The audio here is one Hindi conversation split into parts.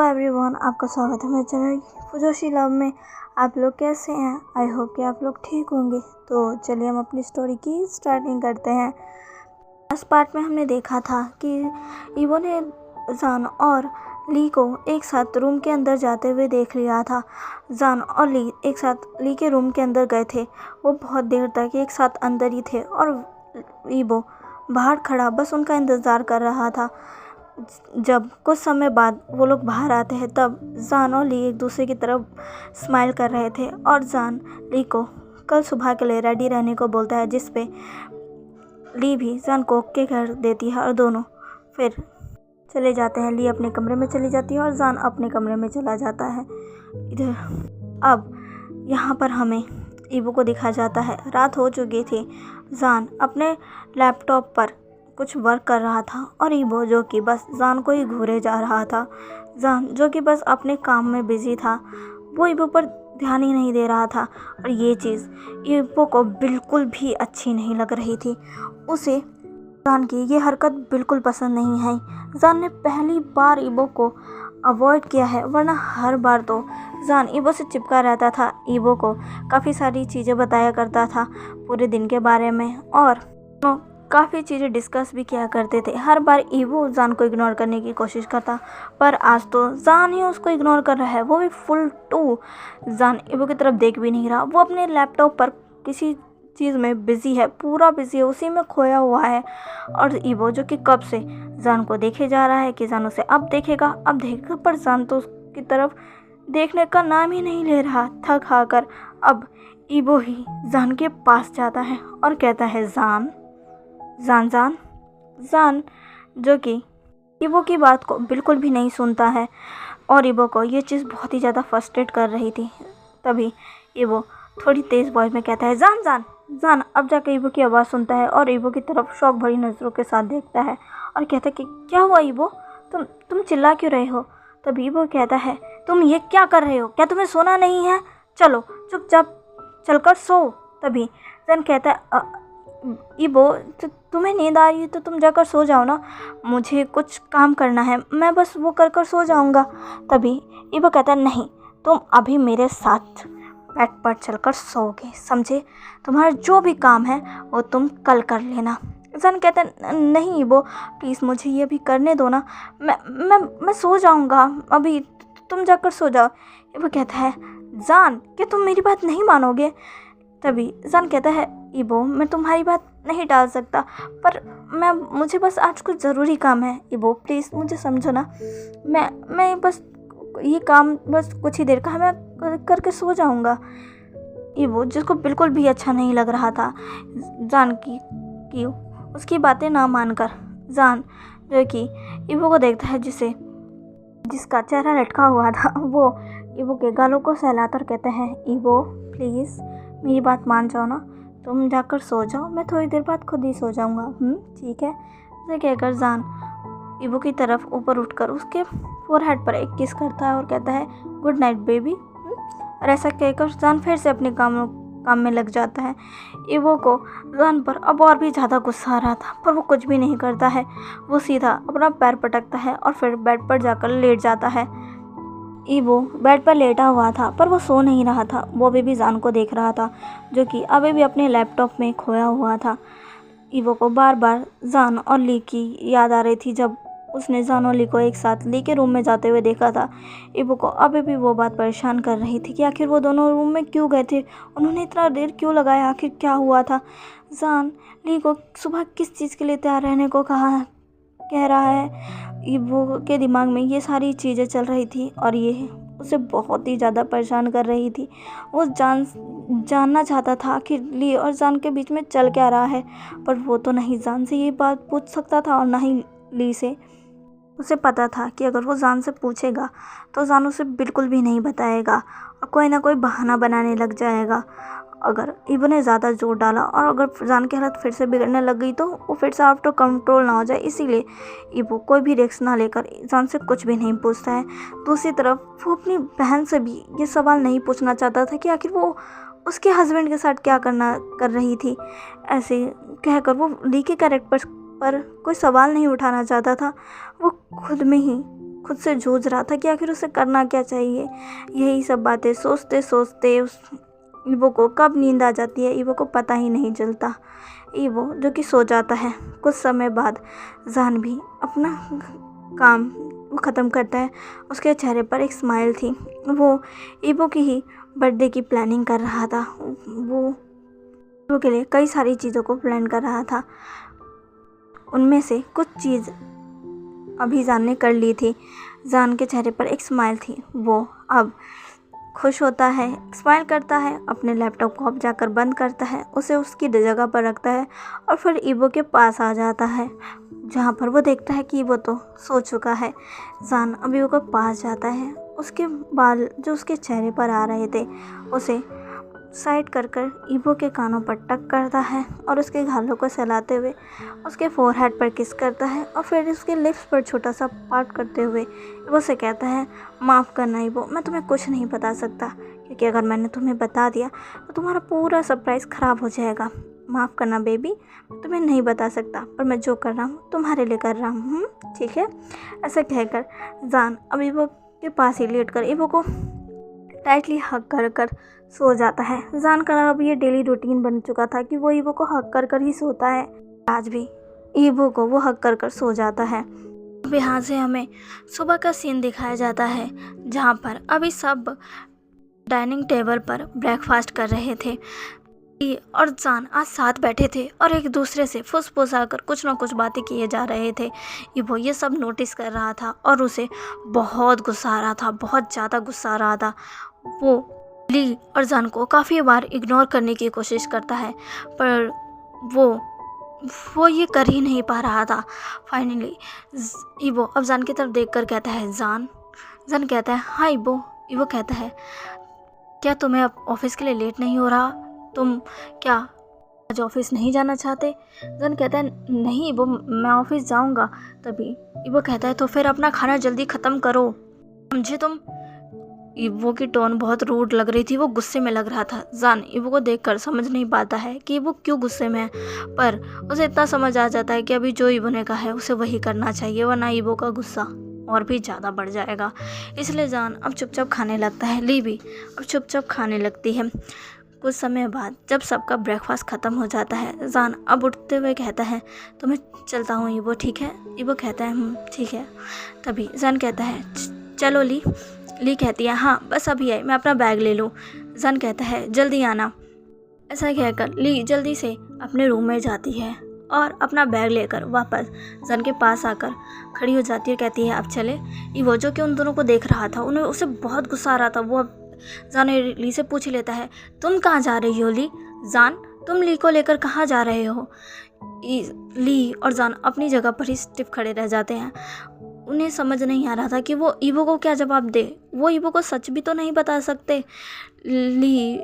हेलो एवरीवन, आपका स्वागत है मेरे चैनल फुजोशी लव में। आप लोग कैसे हैं? आई होप कि आप लोग ठीक होंगे। तो चलिए हम अपनी स्टोरी की स्टार्टिंग करते हैं। लास्ट पार्ट में हमने देखा था कि ईवो ने जान और ली को एक साथ रूम के अंदर जाते हुए देख लिया था। जान और ली एक साथ ली के रूम के अंदर गए थे। वो बहुत देर तक एक साथ अंदर ही थे और ईवो बाहर खड़ा बस उनका इंतज़ार कर रहा था। जब कुछ समय बाद वो लोग बाहर आते हैं तब जान और ली एक दूसरे की तरफ स्माइल कर रहे थे और जान ली को कल सुबह के लिए रेडी रहने को बोलता है, जिस पे ली भी जान को ओके कर देती है और दोनों फिर चले जाते हैं। ली अपने कमरे में चली जाती है और जान अपने कमरे में चला जाता है। इधर अब यहाँ पर हमें ईवो को दिखा जाता है। रात हो चुकी थी। जान अपने लैपटॉप पर कुछ वर्क कर रहा था और ईवो जो कि बस जान को ही घूरे जा रहा था। जान जो कि बस अपने काम में बिजी था, वो ईवो पर ध्यान ही नहीं दे रहा था और ये चीज़ ईवो को बिल्कुल भी अच्छी नहीं लग रही थी। उसे जान की ये हरकत बिल्कुल पसंद नहीं है। जान ने पहली बार ईवो को अवॉइड किया है, वरना हर बार तो जान ईवो से चिपका रहता था। ईवो को काफ़ी सारी चीज़ें बताया करता था पूरे दिन के बारे में और काफ़ी चीज़ें डिस्कस भी किया करते थे। हर बार ईवो जान को इग्नोर करने की कोशिश करता, पर आज तो जान ही उसको इग्नोर कर रहा है, वो भी फुल टू। जान ईवो की तरफ देख भी नहीं रहा। वो अपने लैपटॉप पर किसी चीज़ में बिजी है, पूरा बिजी है, उसी में खोया हुआ है। और ईवो जो कि कब से जान को देखे जा रहा है कि जान उसे अब देखेगा, पर जान तो उसकी तरफ देखने का नाम ही नहीं ले रहा। थक हाकर अब ईवो ही जान के पास जाता है और कहता है, जान जान जान जान, जो कि ईवो की बात को बिल्कुल भी नहीं सुनता है और ईवो को ये चीज़ बहुत ही ज़्यादा फ्रस्ट्रेट कर रही थी। तभी ईवो थोड़ी तेज़ वॉइस में कहता है, जान जान जान। अब जाकर ईवो की आवाज़ सुनता है और ईवो की तरफ शौक भरी नज़रों के साथ देखता है और कहता है कि क्या हुआ ईवो, तुम चिल्ला क्यों रहे हो? तभी ईवो कहता है, तुम ये क्या कर रहे हो? क्या तुम्हें सोना नहीं है? चलो चुपचाप चलकर सो। तभी जान कहता है, ईवो तुम्हें नींद आ रही है तो तुम जाकर सो जाओ ना, मुझे कुछ काम करना है, मैं बस वो कर कर सो जाऊंगा। तभी ईवो कहता है, नहीं, तुम अभी मेरे साथ बेड पर चलकर सोओगे, समझे? तुम्हारा जो भी काम है वो तुम कल कर लेना। जान कहता है, नहीं ईवो प्लीज़ मुझे ये भी करने दो ना, मैं सो जाऊंगा अभी, तुम जाकर सो जाओ। ईवो कहता है, जान क्या तुम मेरी बात नहीं मानोगे? तभी जान कहता है, ईवो मैं तुम्हारी बात नहीं टाल सकता, पर मुझे बस आज कुछ ज़रूरी काम है। ईवो प्लीज़ मुझे समझो ना, मैं बस ये काम बस कुछ ही देर का है, मैं करके सो जाऊंगा। ईवो जिसको बिल्कुल भी अच्छा नहीं लग रहा था जान की उसकी बातें ना मानकर, जान जो कि ईवो को देखता है जिसका चेहरा लटका हुआ था, वो ईवो के गालों को सहलाता और कहता है, ईवो प्लीज़ मेरी बात मान जाओ ना, तुम जाकर सो जाओ, मैं थोड़ी देर बाद खुद ही सो जाऊंगा। ठीक है। ऐसे कहकर जान ईवो की तरफ ऊपर उठकर उसके फोरहेड पर एक किस करता है और कहता है, गुड नाइट बेबी। और ऐसा कहकर जान फिर से अपने काम में लग जाता है। ईवो को जान पर अब और भी ज़्यादा गुस्सा आ रहा था, पर वो कुछ भी नहीं करता है। वो सीधा अपना पैर पटकता है और फिर बेड पर जाकर लेट जाता है। ईवो बेड पर लेटा हुआ था, पर वो सो नहीं रहा था। वो अभी भी जान को देख रहा था, जो कि अभी भी अपने लैपटॉप में खोया हुआ था। ईवो को बार बार जान और ली की याद आ रही थी, जब उसने जान और ली को एक साथ ली के रूम में जाते हुए देखा था। ईवो को अभी भी वो बात परेशान कर रही थी कि आखिर वो दोनों रूम में क्यों गए थे, उन्होंने इतना देर क्यों लगाया, आखिर क्या हुआ था। जान ली को सुबह किस चीज़ के लिए तैयार रहने को कह रहा है। ईवो के दिमाग में ये सारी चीज़ें चल रही थी और ये उसे बहुत ही ज़्यादा परेशान कर रही थी। वो जानना चाहता था आखिर ली और जान के बीच में चल क्या रहा है, पर वो तो नहीं जान से ये बात पूछ सकता था और ना ही ली से। उसे पता था कि अगर वो जान से पूछेगा तो जान उसे बिल्कुल भी नहीं बताएगा और कोई ना कोई बहाना बनाने लग जाएगा। अगर ईवो ने ज़्यादा जोर डाला और अगर जान की हालत फिर से बिगड़ने लग गई तो वो फिर से आउट ऑफ कंट्रोल ना हो जाए, इसीलिए ईवो कोई भी रिस्क ना लेकर जान से कुछ भी नहीं पूछता है। दूसरी तरफ वो अपनी बहन से भी ये सवाल नहीं पूछना चाहता था कि आखिर वो उसके हस्बैंड के साथ क्या कर रही थी। ऐसे कहकर वो ली के कैरेक्टर पर कोई सवाल नहीं उठाना चाहता था। वो खुद में ही खुद से जूझ रहा था कि आखिर उसे करना क्या चाहिए। यही सब बातें सोचते सोचते उस ईवो को कब नींद आ जाती है ईवो को पता ही नहीं चलता। ईवो जो कि सो जाता है। कुछ समय बाद जान भी अपना काम वो ख़त्म करता है। उसके चेहरे पर एक स्माइल थी। वो ईवो की ही बर्थडे की प्लानिंग कर रहा था। वो ईवो के लिए कई सारी चीज़ों को प्लान कर रहा था। उनमें से कुछ चीज़ अभी जान ने कर ली थी। जान के चेहरे पर एक स्माइल थी। वो अब खुश होता है, स्माइल करता है, अपने लैपटॉप को अब जाकर बंद करता है, उसे उसकी जगह पर रखता है और फिर ईवो के पास आ जाता है, जहाँ पर वो देखता है कि ईवो तो सो चुका है। जान अब ईवो के पास जाता है। उसके बाल जो उसके चेहरे पर आ रहे थे उसे साइड कर कर ईवो के कानों पर टक करता है और उसके गालों को सहलाते हुए उसके फोरहेड पर किस करता है और फिर उसके लिप्स पर छोटा सा पार्ट करते हुए ईवो से कहता है, माफ़ करना ईवो, मैं तुम्हें कुछ नहीं बता सकता, क्योंकि अगर मैंने तुम्हें बता दिया तो तुम्हारा पूरा सरप्राइज़ ख़राब हो जाएगा। माफ़ करना बेबी, मैं तुम्हें नहीं बता सकता, पर मैं जो कर रहा हूँ तुम्हारे लिए कर रहा हूँ, ठीक है। ऐसा कहकर जान अब ईवो के पास ही लेट कर ईवो को टाइटली हग कर कर सो जाता है। जान का अब ये डेली रूटीन बन चुका था कि वो ईवो को हग कर कर ही सोता है। आज भी ईवो को वो हग कर कर सो जाता है। अब यहाँ से हमें सुबह का सीन दिखाया जाता है, जहाँ पर अभी सब डाइनिंग टेबल पर ब्रेकफास्ट कर रहे थे। ई और जान आज साथ बैठे थे और एक दूसरे से फुसफुसाकर कुछ ना कुछ बातें किए जा रहे थे। ईवो ये सब नोटिस कर रहा था और उसे बहुत गुस्सा आ रहा था, बहुत ज़्यादा गुस्सा आ रहा था। वो ली और जान को काफ़ी बार इग्नोर करने की कोशिश करता है, पर वो ये कर ही नहीं पा रहा था। फाइनली ईवो अब जान की तरफ देखकर कहता है, जान। जान कहता है, हाँ ईवो। ईवो कहता है, क्या तुम्हें अब ऑफिस के लिए लेट नहीं हो रहा? तुम क्या आज ऑफिस नहीं जाना चाहते? जान कहता है, नहीं ईवो, मैं ऑफिस जाऊंगा। तभी ईवो कहता है, तो फिर अपना खाना जल्दी ख़त्म करो, समझे तुम? ईवो की टोन बहुत रूड लग रही थी, वो गुस्से में लग रहा था। जान ईवो को देखकर समझ नहीं पाता है कि ईवो क्यों गुस्से में है, पर उसे इतना समझ आ जाता है कि अभी जो ईवो ने कहा है उसे वही करना चाहिए, वरना ईवो का गुस्सा और भी ज़्यादा बढ़ जाएगा। इसलिए जान अब चुपचाप खाने लगता है। ली भी अब चुपचाप खाने लगती है। कुछ समय बाद जब सबका ब्रेकफास्ट ख़त्म हो जाता है, जान अब उठते हुए कहता है, तो मैं चलता हूँ ईवो, ठीक है? ईवो कहता है, ठीक है। तभी जान कहता है, चलो ली। ली कहती है, हाँ बस अभी आई, मैं अपना बैग ले लूँ। जान कहता है, जल्दी आना। ऐसा कहकर ली जल्दी से अपने रूम में जाती है और अपना बैग लेकर वापस जान के पास आकर खड़ी हो जाती है। कहती है, अब चले। ईवो जो कि उन दोनों को देख रहा था, उन्हें उसे बहुत गुस्सा आ रहा था। वो अब जान ली से पूछ लेता है, तुम कहाँ जा रही हो ली? जान, तुम ली को लेकर कहाँ जा रहे हो? ली और जान अपनी जगह पर ही स्टिफ खड़े रह जाते हैं। उन्हें समझ नहीं आ रहा था कि वो ईवो को क्या जवाब दे। वो ईवो को सच भी तो नहीं बता सकते। ली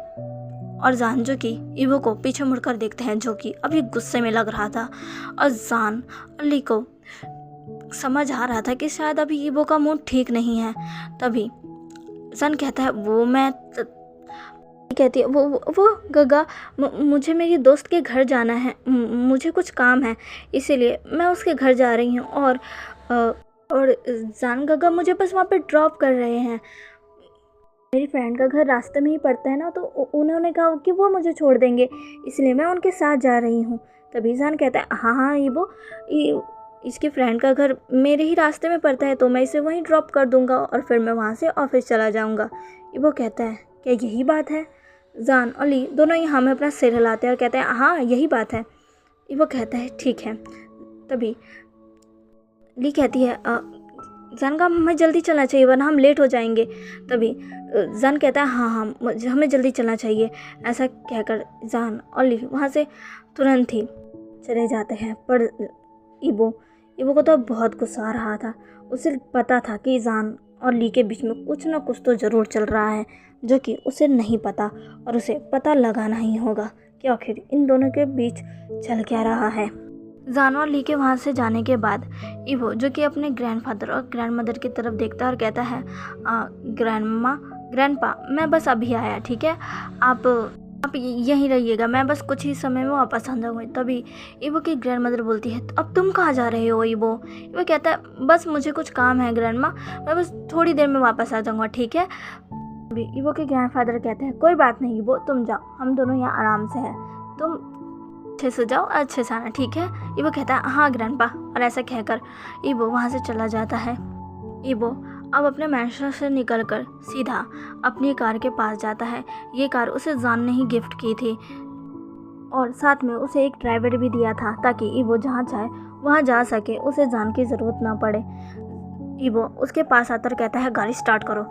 और जान जो कि ईवो को पीछे मुड़कर देखते हैं, जो कि अभी गुस्से में लग रहा था। और जान और ली को समझ आ रहा था कि शायद अभी ईवो का मूड ठीक नहीं है। तभी जान कहता है, वो मैं कहती है, वो गगा, मुझे मेरी दोस्त के घर जाना है, मुझे कुछ काम है, इसीलिए मैं उसके घर जा रही हूँ। और जान गगा मुझे बस वहाँ पे ड्रॉप कर रहे हैं। मेरी फ्रेंड का घर रास्ते में ही पड़ता है ना, तो उन्होंने कहा कि वो मुझे छोड़ देंगे, इसलिए मैं उनके साथ जा रही हूँ। तभी जान कहता है, हाँ ईवो, इसकी फ्रेंड का घर मेरे ही रास्ते में पड़ता है, तो मैं इसे वहीं ड्रॉप कर दूँगा और फिर मैं वहाँ से ऑफिस चला जाऊँगा। ईवो कहता है, क्या यही बात है? जान और ली दोनों यहाँ में अपना सिर हिलाते हैं और कहते हैं, हाँ यही बात है। ईवो कहता है, ठीक है। तभी ली कहती है, जान का हमें जल्दी चलना चाहिए वरना हम लेट हो जाएंगे। तभी जान कहता है, हाँ हमें जल्दी चलना चाहिए। ऐसा कहकर जान और ली वहाँ से तुरंत ही चले जाते हैं। पर ईवो को तो बहुत गुस्सा आ रहा था। उसे पता था कि जान और ली के बीच में कुछ ना कुछ तो ज़रूर चल रहा है, जो कि उसे नहीं पता, और उसे पता लगाना ही होगा कि आखिर इन दोनों के बीच चल क्या रहा है। जान और ली के वहाँ से जाने के बाद ईवो जो कि अपने ग्रैंडफादर और ग्रैंडमदर की तरफ देखता है और कहता है, ग्रैंडपा, मैं बस अभी आया, ठीक है? आप आप यहीं रहिएगा, मैं बस कुछ ही समय में वापस आ जाऊँगी। तभी ईवो की ग्रैंड मदर बोलती है, अब तुम कहाँ जा रहे हो ईवो? ईवो कहता है, बस मुझे कुछ काम है ग्रैंड माँ, मैं बस थोड़ी देर में वापस आ जाऊँगा, ठीक है। तभी ईवो के ग्रैंडफादर कहते हैं, कोई बात नहीं ईवो, तुम जाओ, हम दोनों यहाँ आराम से हैं, तुम अच्छे से जाओ, अच्छे से आना, ठीक है। ईवो कहता है, हाँ ग्रैंडपा, और ऐसा कहकर ईवो वहाँ से चला जाता है। ईवो अब अपने मैंशन से निकलकर सीधा अपनी कार के पास जाता है। ये कार उसे जान ने ही गिफ्ट की थी और साथ में उसे एक ड्राइवर भी दिया था ताकि ईवो जहाँ चाहे वहाँ जा सके, उसे जान की ज़रूरत ना पड़े। ईवो उसके पास आकर कहता है, गाड़ी स्टार्ट करो।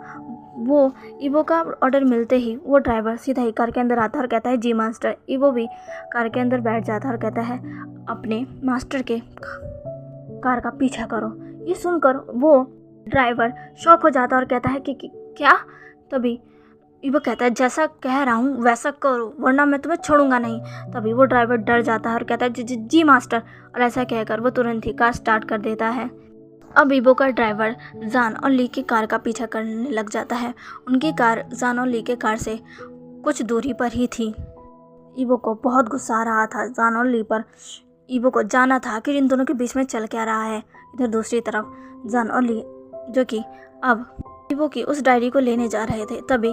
वो ईवो का ऑर्डर मिलते ही वो ड्राइवर सीधा ही कार के अंदर आता है और कहता है, जी मास्टर। ईवो भी कार के अंदर बैठ जाता है और कहता है, अपने मास्टर के कार का पीछा करो। ये सुनकर वो ड्राइवर शॉक हो जाता है और कहता है कि क्या? तभी ईवो कहता है, जैसा कह रहा हूँ वैसा करो वरना मैं तुम्हें छोड़ूंगा नहीं। तभी वो ड्राइवर डर जाता है और कहता है, जी जी जी मास्टर, और ऐसा कहकर वो तुरंत ही कार स्टार्ट कर देता है। अब ईवो का ड्राइवर जान और ली की कार का पीछा करने लग जाता है। उनकी कार जान और ली के कार से कुछ दूरी पर ही थी। ईवो को बहुत गुस्सा आ रहा था जान और ली पर। ईवो को जाना था कि इन दोनों के बीच में चल क्या रहा है। इधर दूसरी तरफ जान और ली जो कि अब ईवो की उस डायरी को लेने जा रहे थे। तभी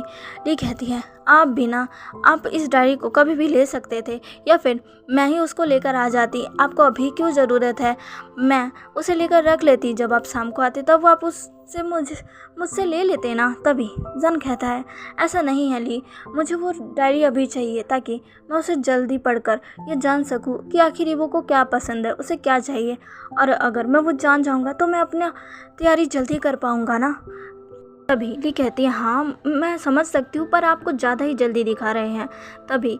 ली कहती है, आप इस डायरी को कभी भी ले सकते थे या फिर मैं ही उसको लेकर आ जाती, आपको अभी क्यों ज़रूरत है? मैं उसे लेकर रख लेती, जब आप शाम को आते तब आप उससे मुझसे ले लेते ना। तभी जन कहता है, ऐसा नहीं है ली, मुझे वो डायरी अभी चाहिए ताकि मैं उसे जल्दी पढ़कर ये जान सकूं कि आखिर ईवो को क्या पसंद है, उसे क्या चाहिए, और अगर मैं वो जान जाऊँगा तो मैं अपनी तैयारी जल्दी कर पाऊँगा ना। तभी ली कहती है, हाँ मैं समझ सकती हूँ पर आप कुछ ज़्यादा ही जल्दी दिखा रहे हैं। तभी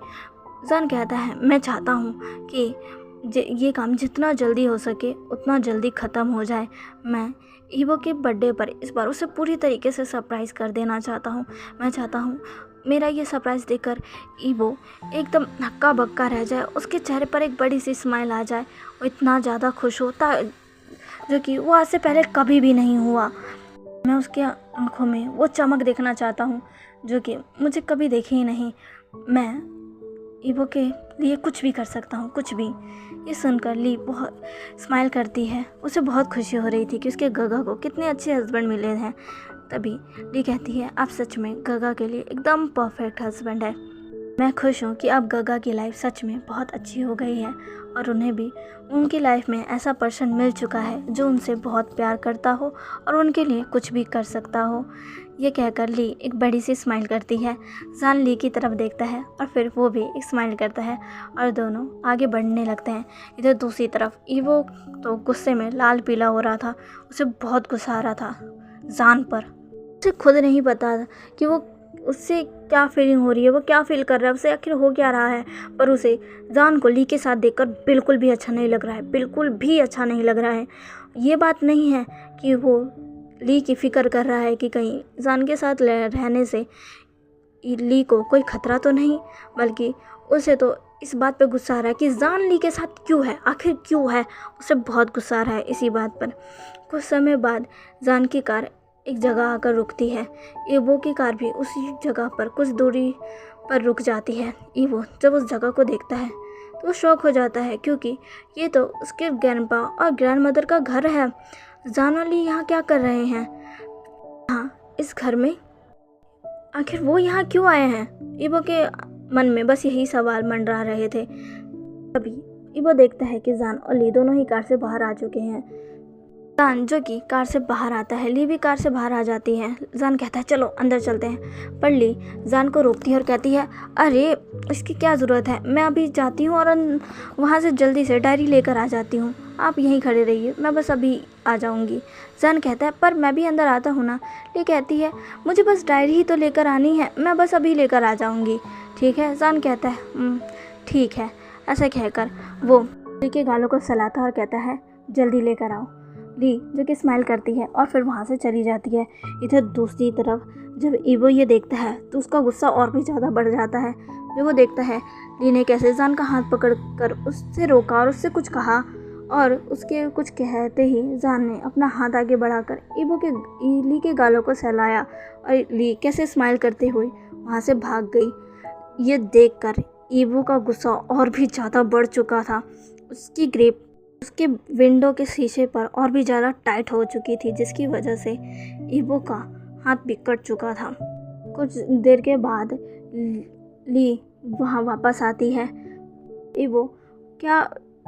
जान कहता है, मैं चाहता हूँ कि ये काम जितना जल्दी हो सके उतना जल्दी ख़त्म हो जाए। मैं ईवो के बर्थडे पर इस बार उसे पूरी तरीके से सरप्राइज़ कर देना चाहता हूँ। मैं चाहता हूँ मेरा ये सरप्राइज़ देखकर ईवो एकदम हक्का बक्का रह जाए, उसके चेहरे पर एक बड़ी सी स्माइल आ जाए, वो इतना ज़्यादा खुश होता जो कि वो आज से पहले कभी भी नहीं हुआ। मैं उसके आंखों में वो चमक देखना चाहता हूँ जो कि मुझे कभी देखी ही नहीं। मैं ईवो के लिए कुछ भी कर सकता हूँ, कुछ भी। ये सुनकर ली बहुत स्माइल करती है। उसे बहुत खुशी हो रही थी कि उसके गगा को कितने अच्छे हस्बैंड मिले हैं। तभी ली कहती है, आप सच में गगा के लिए एकदम परफेक्ट हस्बैंड है। मैं खुश हूँ कि अब गगा की लाइफ सच में बहुत अच्छी हो गई है और उन्हें भी उनकी लाइफ में ऐसा पर्सन मिल चुका है जो उनसे बहुत प्यार करता हो और उनके लिए कुछ भी कर सकता हो। ये कहकर ली एक बड़ी सी स्माइल करती है। जान ली की तरफ देखता है और फिर वो भी एक स्माइल करता है और दोनों आगे बढ़ने लगते हैं। इधर दूसरी तरफ ईवो तो गुस्से में लाल पीला हो रहा था। उसे बहुत गुस्सा आ रहा था जान पर। उसे खुद नहीं पता कि वो उससे क्या फीलिंग हो रही है, वो क्या फील कर रहा है, उसे आखिर हो क्या रहा है। पर उसे जान को ली के साथ देखकर बिल्कुल भी अच्छा नहीं लग रहा है, बिल्कुल भी अच्छा नहीं लग रहा है। ये बात नहीं है कि वो ली की फ़िक्र कर रहा है कि कहीं जान के साथ रहने से ली को कोई खतरा तो नहीं, बल्कि उसे तो इस बात पे गुस्सा आ रहा है कि जान ली के साथ क्यों है, आखिर क्यों है। उसे बहुत गुस्सा आ रहा है इसी बात पर। कुछ समय बाद जान की कार एक जगह आकर रुकती है। ईवो की कार भी उसी जगह पर कुछ दूरी पर रुक जाती है। ईवो जब उस जगह को देखता है तो वो शॉक हो जाता है क्योंकि ये तो उसके ग्रैंडपा और ग्रैंड मदर का घर है। जान और ली यहाँ क्या कर रहे हैं, हाँ इस घर में, आखिर वो यहाँ क्यों आए हैं? ईवो के मन में बस यही सवाल मंडरा रहे थे। तभी ईवो देखता है कि जान और ली दोनों ही कार से बाहर आ चुके हैं। जान जो कि कार से बाहर आता है, ली भी कार से बाहर आ जाती है। जान कहता है, चलो अंदर चलते हैं, पर ली जान को रोकती है और कहती है, अरे इसकी क्या ज़रूरत है, मैं अभी जाती हूँ और वहाँ से जल्दी से डायरी लेकर आ जाती हूँ, आप यहीं खड़े रहिए, मैं बस अभी आ जाऊँगी। जान कहता है, पर मैं भी अंदर आता हूँ ना। ली कहती है, मुझे बस डायरी ही तो लेकर आनी है, मैं बस अभी लेकर आ जाऊँगी, ठीक है। जान कहता है, ठीक है। ऐसा कहकर वो ली के गालों को सहलाता है और कहता है, जल्दी लेकर आओ। ली जो कि स्माइल करती है और फिर वहाँ से चली जाती है। इधर दूसरी तरफ जब ईवो ये देखता है तो उसका गुस्सा और भी ज़्यादा बढ़ जाता है। जब वो देखता है ली ने कैसे जान का हाथ पकड़कर उससे रोका और उससे कुछ कहा और उसके कुछ कहते ही जान ने अपना हाथ आगे बढ़ाकर ली के गालों को सहलाया और ली कैसे स्माइल करते हुए वहाँ से भाग गई। ये देखकर ईवो का गुस्सा और भी ज़्यादा बढ़ चुका था। उसकी ग्रिप उसके विंडो के शीशे पर और भी ज़्यादा टाइट हो चुकी थी, जिसकी वजह से ईवो का हाथ भी कट चुका था। कुछ देर के बाद ली वहाँ वापस आती है। ईवो क्या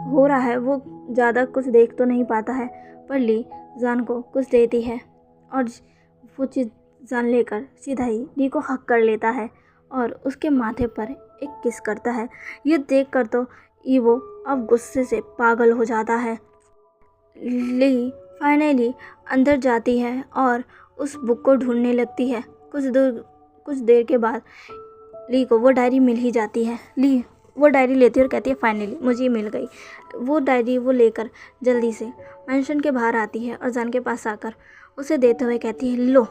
हो रहा है वो ज़्यादा कुछ देख तो नहीं पाता है, पर ली जान को कुछ देती है और वो चीज़ जान लेकर सीधा ही ली को हक कर लेता है और उसके माथे पर एक किस करता है। ये देखकर तो ईवो अब गुस्से से पागल हो जाता है। ली फाइनली अंदर जाती है और उस बुक को ढूंढने लगती है। कुछ देर के बाद ली को वो डायरी मिल ही जाती है। ली वो डायरी लेती है और कहती है फाइनली मुझे मिल गई। वो डायरी वो लेकर जल्दी से मेंशन के बाहर आती है और जान के पास आकर उसे देते हुए कहती है, लो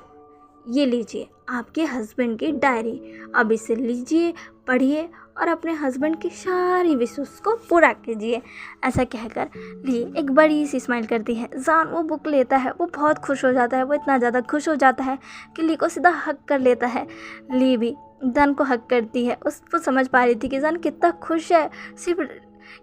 ये लीजिए आपके हस्बैंड की डायरी, अब इसे लीजिए, पढ़िए और अपने हस्बैंड की सारी विशेष को पूरा कीजिए। ऐसा कहकर ली एक बड़ी सी स्माइल करती है। जान वो बुक लेता है, वो बहुत खुश हो जाता है। वो इतना ज़्यादा खुश हो जाता है कि ली को सीधा हक कर लेता है। ली भी जान को हक करती है। वो समझ पा रही थी कि जान कितना खुश है सिर्फ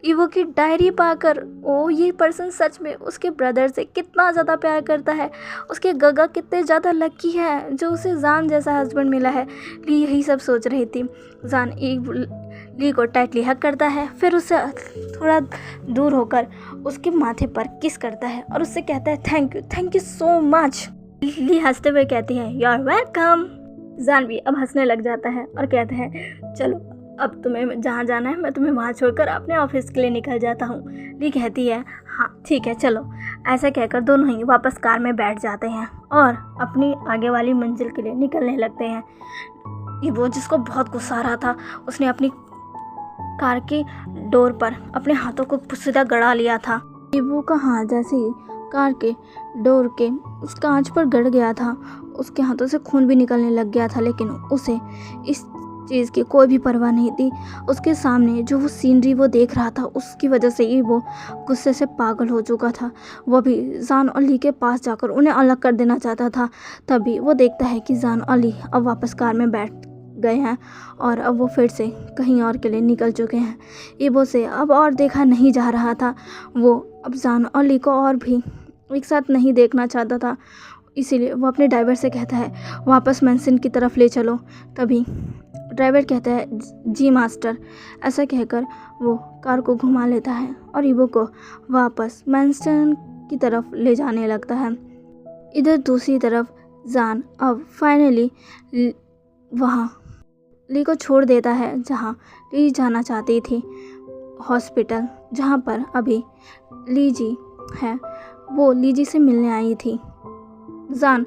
ईवो की डायरी पाकर। ओ ये पर्सन सच में उसके ब्रदर से कितना ज़्यादा प्यार करता है, उसके गगा कितने ज़्यादा लकी है जो उसे जान जैसा हस्बैंड मिला है। ली यही सब सोच रही थी। जान ली को टाइटली हक करता है, फिर उससे थोड़ा दूर होकर उसके माथे पर किस करता है और उससे कहता है थैंक यू सो मच। ली हंसते हुए कहती है यू आर वेलकम। जान भी अब हंसने लग जाता है और कहता है चलो अब तुम्हें जहाँ जाना है मैं तुम्हें वहाँ छोड़कर अपने ऑफिस के लिए निकल जाता हूँ। ली कहती है हाँ ठीक है चलो। ऐसा कहकर दोनों ही वापस कार में बैठ जाते हैं और अपनी आगे वाली मंजिल के लिए निकलने लगते हैं। वो जिसको बहुत गुस्सा आ रहा था उसने अपनी कार के डोर पर अपने हाथों को सीधा गड़ा लिया था। वो का हाथ जैसे ही कार के डोर के उस कांच पर गड़ गया था, उसके हाथों से खून भी निकलने लग गया था, लेकिन उसे इस चीज़ की कोई भी परवाह नहीं थी। उसके सामने जो वो सीनरी वो देख रहा था उसकी वजह से ही वो गुस्से से पागल हो चुका था। वो भी जान और ली के पास जाकर उन्हें अलग कर देना चाहता था। तभी वो देखता है कि जान और ली अब वापस कार में बैठ गए हैं और अब वो फिर से कहीं और के लिए निकल चुके हैं। ईवो से अब और देखा नहीं जा रहा था। वो अब जान और ली को और भी एक साथ नहीं देखना चाहता था, इसीलिए वो अपने ड्राइवर से कहता है वापस मेंशन की तरफ ले चलो। तभी ड्राइवर कहता है जी मास्टर। ऐसा कहकर वो कार को घुमा लेता है और ईवो को वापस मेंशन की तरफ ले जाने लगता है। इधर दूसरी तरफ जान अब फाइनली वहाँ ली को छोड़ देता है जहाँ ली जाना चाहती थी, हॉस्पिटल जहाँ पर अभी ली जी है। वो ली जी से मिलने आई थी। जान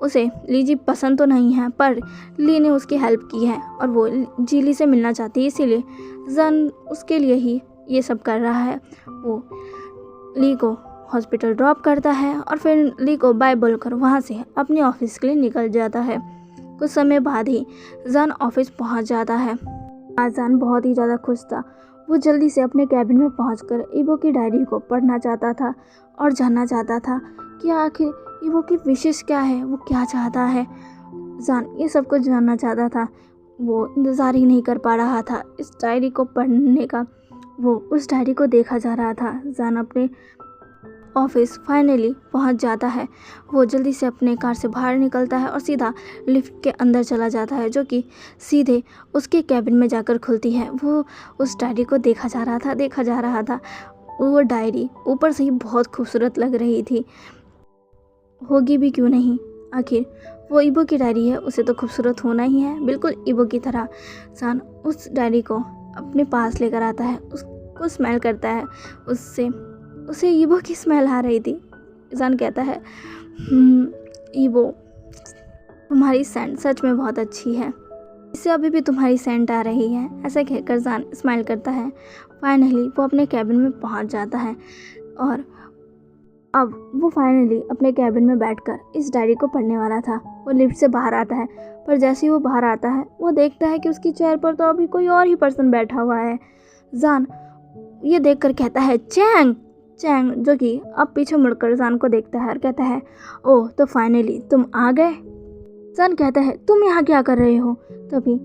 उसे ली जी पसंद तो नहीं है, पर ली ने उसकी हेल्प की है और वो जी ली से मिलना चाहती है, इसीलिए जान उसके लिए ही ये सब कर रहा है। वो ली को हॉस्पिटल ड्रॉप करता है और फिर ली को बाय बोलकर वहाँ से अपने ऑफिस के लिए निकल जाता है। कुछ समय बाद ही जान ऑफिस पहुँच जाता है। आज जान बहुत ही ज़्यादा खुश था। वो जल्दी से अपने कैबिन में पहुंचकर ईवो की डायरी को पढ़ना चाहता था और जानना चाहता था कि आखिर ईवो की विशेष क्या है, वो क्या चाहता है। जान ये सब कुछ जानना चाहता था। वो इंतज़ार ही नहीं कर पा रहा था इस डायरी को पढ़ने का। वो उस डायरी को देखा जा रहा था। जान अपने ऑफिस फाइनली पहुंच जाता है। वो जल्दी से अपने कार से बाहर निकलता है और सीधा लिफ्ट के अंदर चला जाता है, जो कि सीधे उसके कैबिन में जाकर खुलती है। वो उस डायरी को देखा जा रहा था। वो डायरी ऊपर से ही बहुत खूबसूरत लग रही थी, होगी भी क्यों नहीं, आखिर वो ईवो की डायरी है, उसे तो खूबसूरत होना ही है, बिल्कुल ईवो की तरह। जान उस डायरी को अपने पास लेकर आता है, उसको स्मेल करता है। उसे ईवो की स्मेल आ रही थी। जान कहता है ईवो तुम्हारी सेंट सच में बहुत अच्छी है, इससे अभी भी तुम्हारी सेंट आ रही है। ऐसा कहकर जान स्माइल करता है। फाइनली वो अपने कैबिन में पहुंच जाता है और अब वो फाइनली अपने कैबिन में बैठकर इस डायरी को पढ़ने वाला था। वो लिफ्ट से बाहर आता है, पर जैसे ही वो बाहर आता है वो देखता है कि उसकी चेयर पर तो अभी कोई और ही पर्सन बैठा हुआ है। जान ये देखकर कहता है चैंग, जो कि अब पीछे मुड़कर जान को देखता है और कहता है ओह तो फाइनली तुम आ गए। जान कहता है तुम यहाँ क्या कर रहे हो। तभी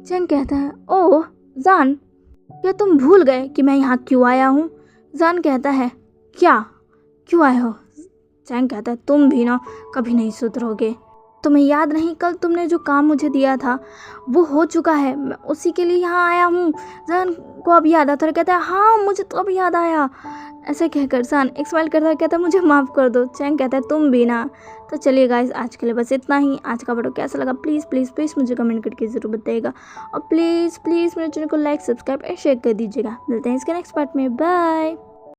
चैंग कहता है, ओह जान, क्या तुम भूल गए कि मैं यहाँ क्यों आया हूँ? जान कहता है, क्या, क्यों आए हो? चैंग कहता है, तुम भी ना कभी नहीं सुधरोगे। तुम्हें याद नहीं, कल तुमने जो काम मुझे दिया था वो हो चुका है, मैं उसी के लिए यहाँ आया हूँ। जान को अब याद आता है, कहता है, हाँ मुझे तो अब याद आया। ऐसे कहकर जान एक स्माइल करता है, कहता है, मुझे माफ़ कर दो। चैंग कहता है, तुम भी ना। तो चलिए गाइस, आज के लिए बस इतना ही। आज का वीडियो कैसा लगा प्लीज़ प्लीज़ प्लीज़ मुझे कमेंट करके ज़रूर बताइएगा, और प्लीज़ प्लीज़ मेरे चैनल को लाइक, सब्सक्राइब और शेयर कर दीजिएगा। मिलते हैं इसके नेक्स्ट पार्ट में, बाय।